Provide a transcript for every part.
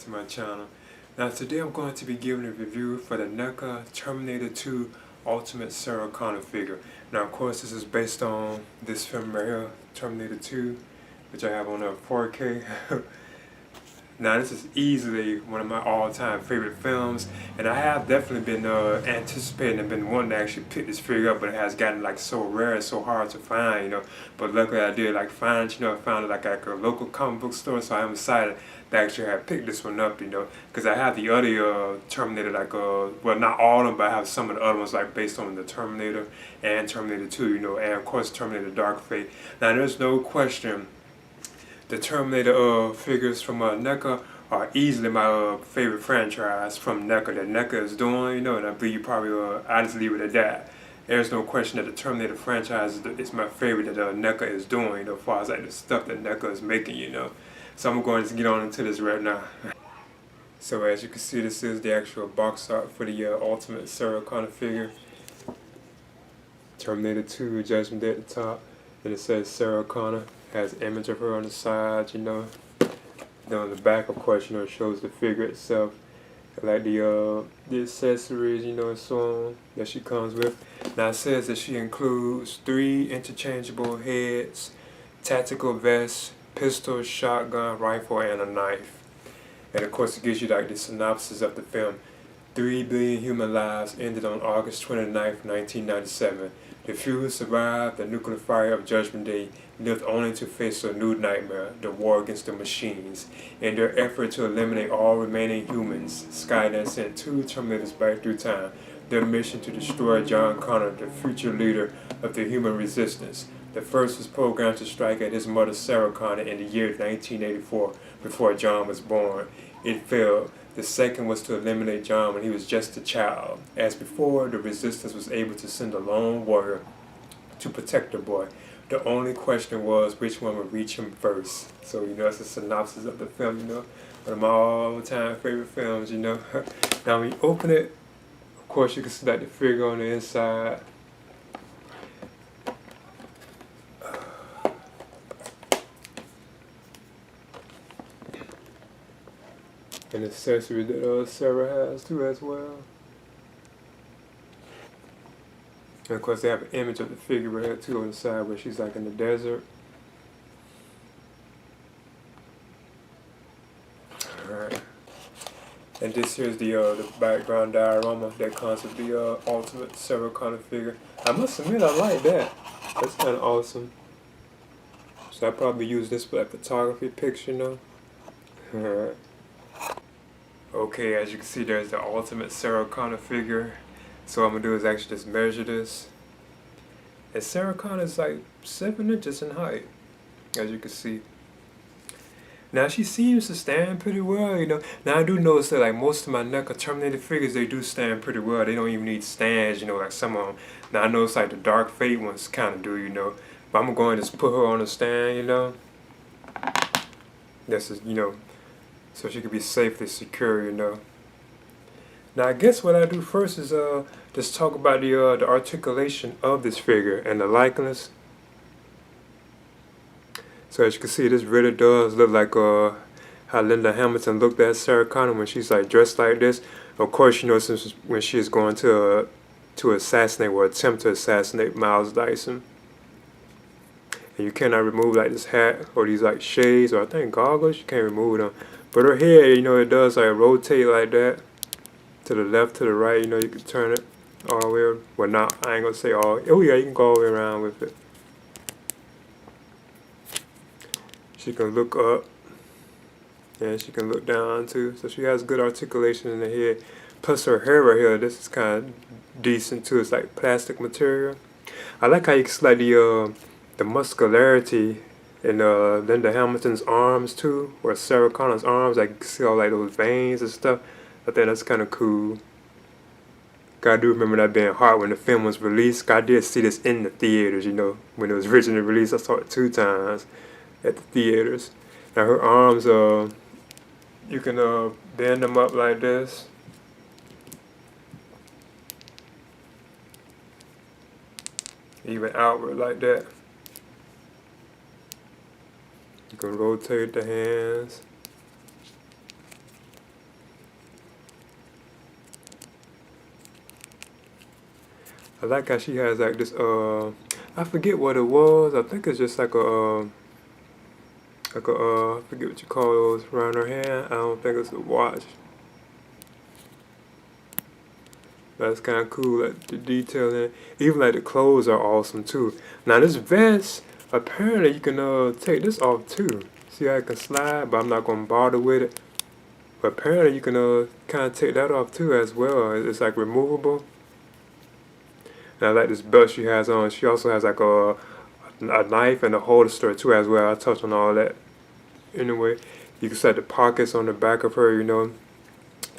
to my channel. Now today I'm going to be giving a review for the NECA Terminator 2 Ultimate Sarah Connor figure. Now of course this is based on this film right here, Terminator 2, which I have on a 4K. Now this is easily one of my all-time favorite films, and I have definitely been anticipating and been wanting to actually pick this figure up, but it has gotten like so rare and so hard to find, you know. But luckily I did find it, I found it like at a local comic book store, so I'm excited to actually have picked this one up, you know, because I have the other Terminator, well, not all of them, but I have some of the other ones like based on the Terminator and Terminator 2, you know, and of course Terminator Dark Fate. Now there's no question the Terminator figures from NECA are easily my favorite franchise from NECA that NECA is doing, you know, and I believe you probably I'll just leave it at that. There's no question that the Terminator franchise is my favorite that NECA is doing, you know, as far as like the stuff that NECA is making, you know. So I'm going to get on into this right now. So as you can see, this is the actual box art for the Ultimate Sarah Connor figure. Terminator 2 Judgment Day at the top, and it says Sarah Connor. Has an image of her on the side, you know. Then on the back, of course, you know, it shows the figure itself. I like the accessories, you know, and so on that she comes with. Now it says that she includes 3 interchangeable heads, tactical vests, pistol, shotgun, rifle, and a knife. And of course, it gives you like the synopsis of the film. 3 billion human lives ended on August 29th, 1997. The few who survived the nuclear fire of Judgment Day lived only to face a new nightmare, the war against the machines. In their effort to eliminate all remaining humans, Skynet sent 2 Terminators back through time. Their mission to destroy John Connor, the future leader of the human resistance. The first was programmed to strike at his mother Sarah Connor in the year 1984, before John was born. It failed. The second was to eliminate John when he was just a child. As before, the resistance was able to send a lone warrior to protect the boy. The only question was which one would reach him first. So, you know, it's a synopsis of the film, you know. One of my all-time favorite films, you know. Now, when you open it, of course, you can see like the figure on the inside. And accessory that Sarah has too as well. And of course they have an image of the figure right here too on the side where she's like in the desert. Alright. And this here's the background diorama that comes with the Ultimate Sarah Connor figure. I must admit I like that. That's kinda awesome. So I probably use this for like photography picture, you know. Alright. Okay, as you can see, there's the Ultimate Sarah Connor figure. So what I'm going to do is actually just measure this. And Sarah Connor is like 7 inches in height, as you can see. Now she seems to stand pretty well, you know. Now I do notice that like most of my NECA Terminator figures, they do stand pretty well. They don't even need stands, you know, like some of them. Now I notice like the Dark Fate ones kind of do, you know. But I'm going to just put her on a stand, you know. This is, you know, so she could be safely secure, you know. Now I guess what I do first is just talk about the articulation of this figure and the likeness. So as you can see, this really does look like how Linda Hamilton looked at Sarah Connor when she's like dressed like this. Of course, you know, since when she is going to assassinate or attempt to assassinate Miles Dyson. And you cannot remove like this hat or these like shades or I think goggles. You can't remove them. But her head, you know, it does like rotate like that. To the left, to the right, you know, you can turn it all the way. Well, not, I ain't gonna say all. Oh yeah, you can go all the way around with it. She can look up. And she can look down too. So she has good articulation in the head. Plus her hair right here, this is kind of decent too. It's like plastic material. I like how you can see like the muscularity in Linda Hamilton's arms too, or Sarah Connor's arms. I can see all like those veins and stuff. I think that's kind of cool. I do remember that being hard when the film was released. I did see this in the theaters, you know, when it was originally released. I saw it 2 times at the theaters. Now her arms, you can bend them up like this. Even outward like that. You can rotate the hands. I like how she has like this I forget what it was. I think it's just like I forget what you call those around her hand. I don't think it's a watch. That's kind of cool, like the detail in it. Even like the clothes are awesome too. Now this vest, apparently you can take this off too. See how it can slide, but I'm not gonna bother with it. But apparently you can kind of take that off too as well. It's like removable. And I like this belt she has on. She also has like a knife and a holster too as well. I'll touch on all that anyway. You can set the pockets on the back of her,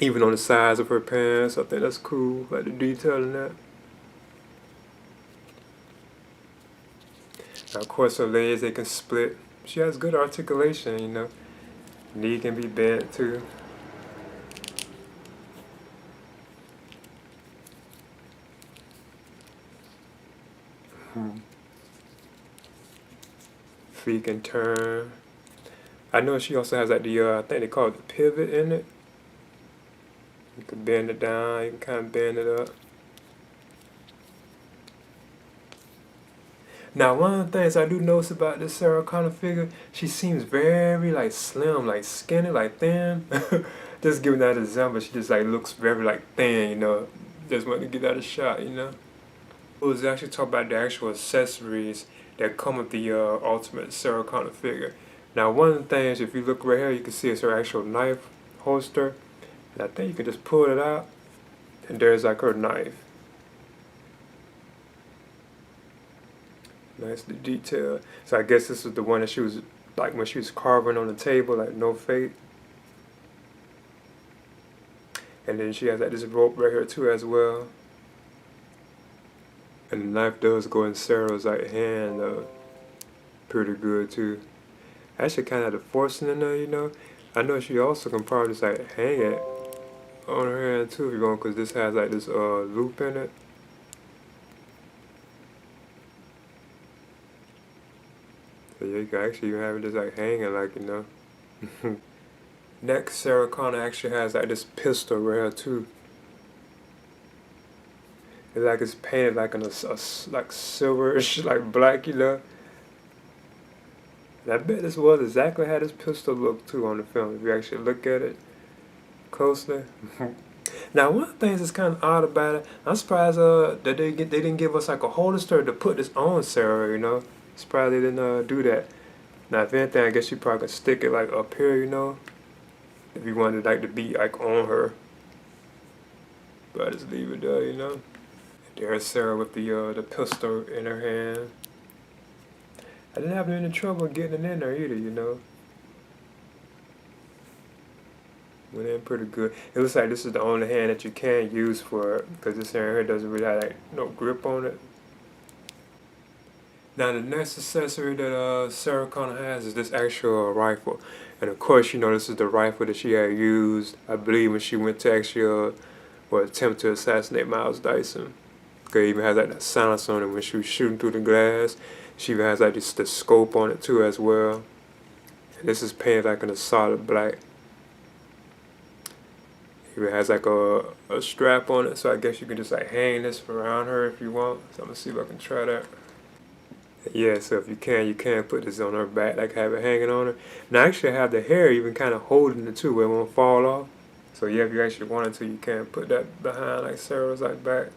even on the sides of her pants. I think that's cool, like the detail in that. Now, of course, her legs, they can split. She has good articulation. Knee can be bent too. Feet can turn. I know she also has like I think they call it the pivot in it. You can bend it down, you can kind of bend it up. Now, one of the things I do notice about this Sarah Connor figure, she seems very like slim, like skinny, like thin. Just giving that example, she just like looks very like thin. Just want to get that a shot. It was actually talk about the actual accessories that come with the ultimate Sarah Connor figure. Now, one of the things, if you look right here, you can see it's her actual knife holster. And I think you can just pull it out, and there's like her knife. Nicely detailed. So I guess this is the one that she was, like when she was carving on the table, like No Fate. And then she has like this rope right here too as well. And the knife does go in Sarah's like hand pretty good too. Actually kind of had the forcing in there. I know she also can probably just like hang it on her hand too if you want, because this has like this loop in it. So yeah, you can actually even have it just like hanging like. Next, Sarah Connor actually has like this pistol right here too. It's like it's painted like in a like silverish, like black. And I bet this was exactly how this pistol looked too on the film, if you actually look at it closely. Now, one of the things that's kind of odd about it, I'm surprised that they didn't give us like a holster to put this on Sarah. Surprised they didn't do that. Now, if anything, I guess you probably could stick it like up here. If you wanted like to be like on her. But I just leave it there. There's Sarah with the pistol in her hand. I didn't have any trouble getting it in there either. Went in pretty good. It looks like this is the only hand that you can use for it, because this hand here doesn't really have like no grip on it. Now the next accessory that Sarah Connor has is this actual rifle. And of course, this is the rifle that she had used, I believe, when she went to actually attempt to assassinate Miles Dyson. Because it even has like that silence on it when she was shooting through the glass. She even has like the scope on it too as well. And this is painted like in a solid black. It has like a strap on it, so I guess you can just like hang this around her if you want. So I'm gonna see if I can try that. Yeah, so if you can put this on her back, like have it hanging on her. Now actually I have the hair even kind of holding it too, where it won't fall off. So yeah, if you actually wanted to, you can put that behind like Sarah's like back.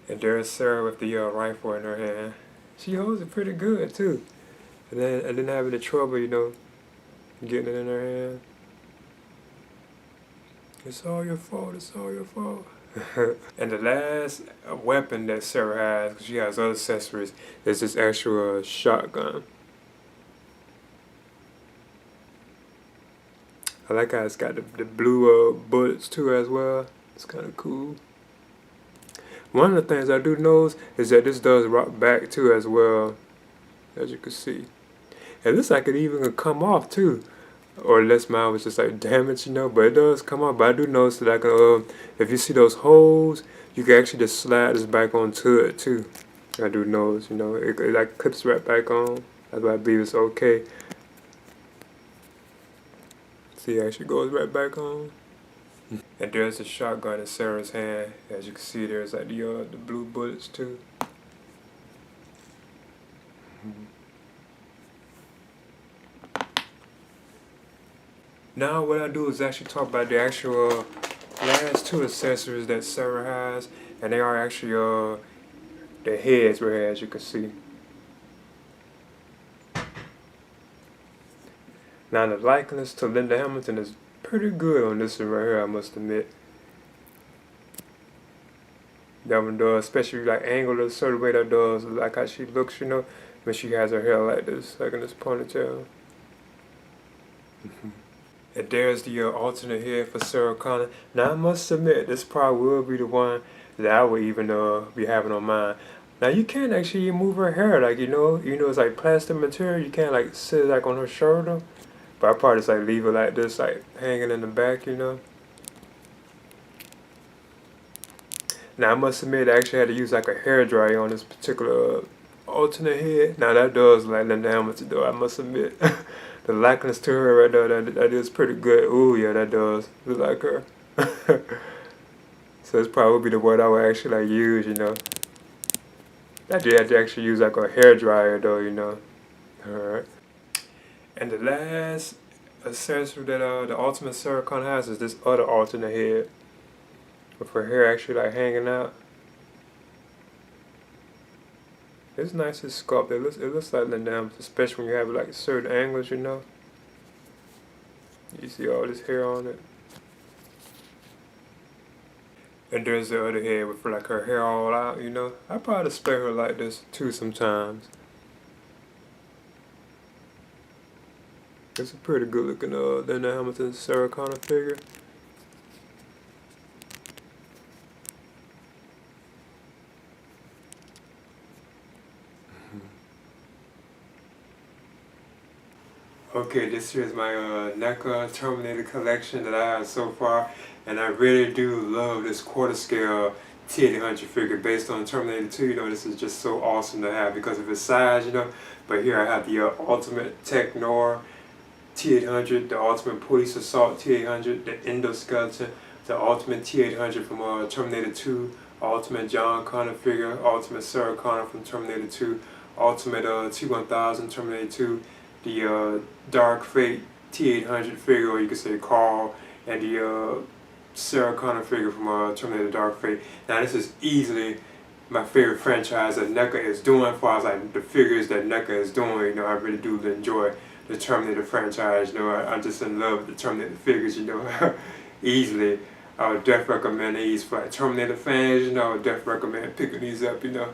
And there's Sarah with the rifle in her hand. She holds it pretty good too. And then I didn't have any trouble, getting it in her hand. It's all your fault, it's all your fault. And the last weapon that Sarah has, because she has other accessories, is this actual shotgun. I like how it's got the blue bullets too as well. It's kind of cool. One of the things I do notice is that this does rock back too as well, as you can see. It looks like it even could come off too. Or unless mine was just like damaged, but it does come off. But I do notice that I can, if you see those holes, you can actually just slide this back onto it too. I do notice, it like clips right back on. That's why I believe it's okay. See, it actually goes right back on. And there's the shotgun in Sarah's hand. As you can see, there's like the blue bullets too. Now what I do is actually talk about the actual last two accessories that Sarah has, and they are actually the heads right here, as you can see. Now the likeness to Linda Hamilton is pretty good on this one right here, I must admit. That one does, especially like angled a certain way, that does like how she looks, you know, when she has her hair like this, like in this ponytail. And there's the alternate head for Sarah Connor. Now I must admit, this probably will be the one that I would even be having on mine. Now you can't actually move her hair, like it's like plastic material. You can't like sit it like on her shoulder. But I probably just like leave it like this, like hanging in the back, you know. Now I must admit, I actually had to use like a hair dryer on this particular alternate head. Now that does like Linda Hamilton though, I must admit. The likeness to her right there, that is pretty good. Ooh, yeah, that does look like her. So it's probably the word I would actually like use, you know. I did have to actually use like a hair dryer though, you know. Alright. And the last accessory that the ultimate Sarah Connor has is this other alternate head. With her hair actually like hanging out. It's nice and sculpted. It looks like Linda Hamilton, especially when you have like certain angles, you know. You see all this hair on it. And there's the other head with like her hair all out, you know. I probably display her like this too sometimes. It's a pretty good looking Linda Hamilton Sarah Connor figure. Okay, this here is my NECA Terminator collection that I have so far, and I really do love this quarter scale T800 figure based on Terminator 2. You know, this is just so awesome to have because of its size, you know. But here I have the Ultimate Tech Noir T800, the Ultimate Police Assault T800, the Endoskeleton, the Ultimate T800 from Terminator 2, Ultimate John Connor figure, Ultimate Sarah Connor from Terminator 2, Ultimate T1000 Terminator 2, the Dark Fate T800 figure, or you could say Carl, and the Sarah Connor figure from Terminator Dark Fate. Now this is easily my favorite franchise that NECA is doing as far as like the figures that NECA is doing. You know, I really do enjoy the Terminator franchise. You know, I'm just in love with the Terminator figures, you know. Easily, I would definitely recommend these for like Terminator fans, you know. I would definitely recommend picking these up, you know.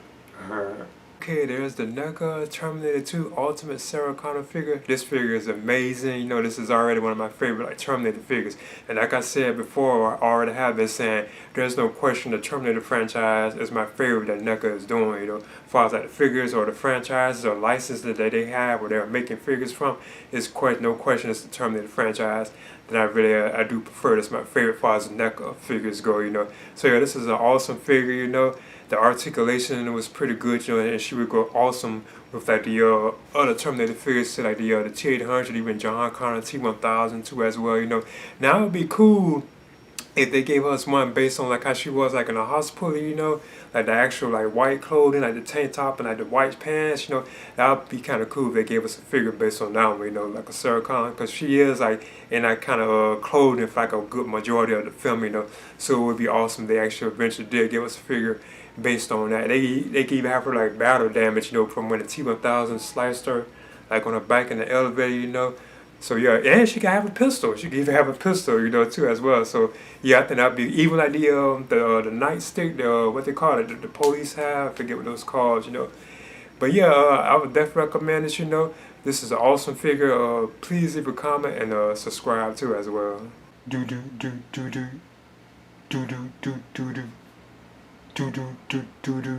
Okay, there's the NECA Terminator 2 Ultimate Sarah Connor figure. This figure is amazing. You know, this is already one of my favorite like Terminator figures. And like I said before, I already have been saying, there's no question the Terminator franchise is my favorite that NECA is doing. You know, as far as like the figures or the franchises or licenses that they have or they're making figures from, it's no question it's the Terminator franchise that I do prefer. That's my favorite as far as NECA figures go, you know. So yeah, this is an awesome figure, you know. The articulation was pretty good, you know, and she would go awesome with like the other Terminator figures, like the T800, even John Connor T1000 too as well, you know. Now it would be cool if they gave us one based on like how she was like in a hospital, you know, like the actual like white clothing, like the tank top and like the white pants, you know. That would be kind of cool if they gave us a figure based on that one, you know, like a Sarah Connor, because she is like in that kind of clothing for like a good majority of the film, you know. So it would be awesome if they actually eventually did give us a figure based on that. They could even have her like battle damage, you know, from when the T1000 sliced her like on her back in the elevator, you know. So yeah, and she can have a pistol. She can even have a pistol, you know, too as well. So yeah, I think that'd be even like the nightstick, what they call it, the police have. I forget what those called, you know. But yeah, I would definitely recommend this. You know, this is an awesome figure. Please leave a comment and subscribe too as well. Do do do do do do do do do do do do do do do.